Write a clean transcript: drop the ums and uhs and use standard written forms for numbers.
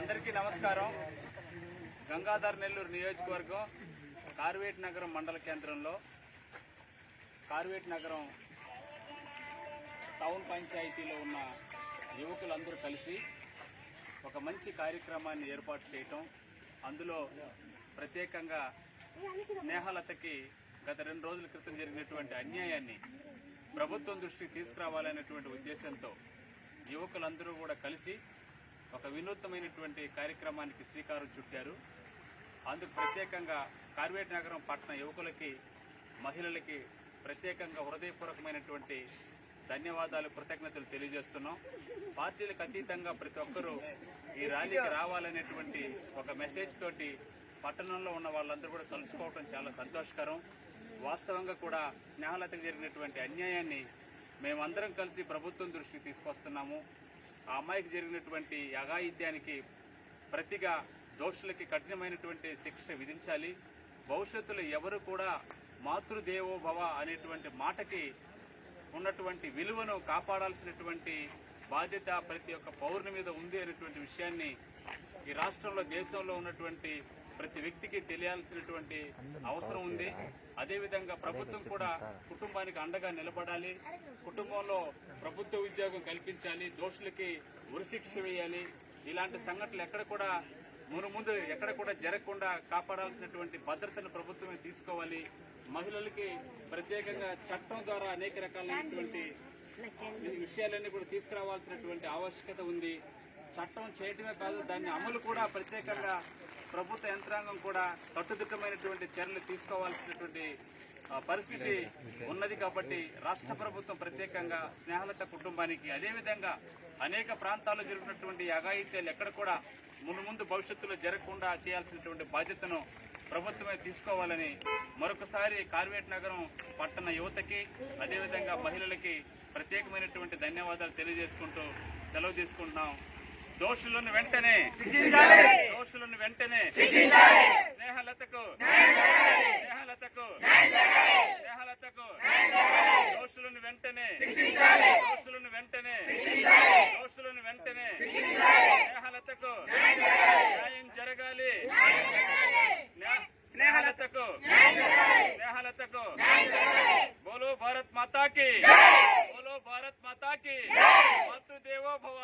అందరికీ నమస్కారం. గంగాధర్ నెల్లూరు నియోజకవర్గం కార్వేట్ నగరం మండల కేంద్రంలో కార్వేట్ నగరం టౌన్ పంచాయతీలో ఉన్న యువకులందరూ కలిసి ఒక మంచి కార్యక్రమాన్ని ఏర్పాటు చేయటం, అందులో ప్రత్యేకంగా స్నేహలతకి గత 2 రోజుల క్రితం జరిగినటువంటి అన్యాయాన్ని ప్రభుత్వం దృష్టికి తీసుకురావాలనేటువంటి ఉద్దేశంతో యువకులందరూ కూడా కలిసి ఒక వినూత్నమైనటువంటి కార్యక్రమానికి శ్రీకారం చుట్టారు. అందుకు ప్రత్యేకంగా కార్వేట్ నగరం పట్టణ యువకులకి, మహిళలకి ప్రత్యేకంగా హృదయపూర్వకమైనటువంటి ధన్యవాదాలు, కృతజ్ఞతలు తెలియజేస్తున్నాం. పార్టీలకు అతీతంగా ప్రతి ఒక్కరూ ఈ ర్యాలీకి రావాలనేటువంటి ఒక మెసేజ్ తోటి పట్టణంలో ఉన్న వాళ్ళందరూ కూడా కలుసుకోవడం చాలా సంతోషకరం. వాస్తవంగా కూడా స్నేహలతకు జరిగినటువంటి అన్యాయాన్ని మేమందరం కలిసి ప్రభుత్వం దృష్టికి తీసుకొస్తున్నాము. ఆ అమ్మాయికి జరిగినటువంటి అఘాయిత్యానికి ప్రతిగా దోషులకి కఠినమైనటువంటి శిక్ష విధించాలి. భవిష్యత్తులో ఎవరు కూడా మాతృదేవో భవ అనేటువంటి మాటకి ఉన్నటువంటి విలువను కాపాడాల్సినటువంటి బాధ్యత ప్రతి ఒక్క పౌరుని మీద ఉంది అనేటువంటి విషయాన్ని ఈ రాష్ట్రంలో, దేశంలో ఉన్నటువంటి ప్రతి వ్యక్తికి తెలియాల్సినటువంటి అవసరం ఉంది. అదేవిధంగా ప్రభుత్వం కూడా కుటుంబానికి అండగా నిలబడాలి. కుటుంబంలో ప్రభుత్వ ఉద్యోగం కల్పించాలి. దోషులకి ఉరిశిక్ష వేయాలి. ఇలాంటి సంఘటనలు ఎక్కడ కూడా జరగకుండా కాపాడాల్సినటువంటి భద్రతను ప్రభుత్వమే తీసుకోవాలి. మహిళలకి ప్రత్యేకంగా చట్టం ద్వారా అనేక రకాలైనటువంటి విషయాలన్నీ కూడా తీసుకురావాల్సినటువంటి ఆవశ్యకత ఉంది. చట్టం చేయటమే కాదు, దాన్ని అమలు కూడా ప్రత్యేకంగా ప్రభుత్వ యంత్రాంగం కూడా కట్టుదిట్టమైనటువంటి చర్యలు తీసుకోవాల్సినటువంటి పరిస్థితి ఉన్నది. కాబట్టి రాష్ట్ర ప్రభుత్వం ప్రత్యేకంగా స్నేహలత కుటుంబానికి, అదేవిధంగా అనేక ప్రాంతాల్లో జరిగినటువంటి అఘాయిత్యాలు ఎక్కడ కూడా ముందు భవిష్యత్తులో జరగకుండా చేయాల్సినటువంటి బాధ్యతను ప్రభుత్వమే తీసుకోవాలని మరొకసారి కార్వేట్ నగరం పట్టణ యువతకి, అదేవిధంగా మహిళలకి ప్రత్యేకమైనటువంటి ధన్యవాదాలు తెలియజేసుకుంటూ సెలవు తీసుకుంటున్నాం. దోషులను వెంటనే స్నేహలతకు దోషులను వెంటనే స్నేహలతకు న్యాయం జరగాలి. స్నేహలతకు బోలో భారత్ మాతాకి, మాతృదేవో భవ.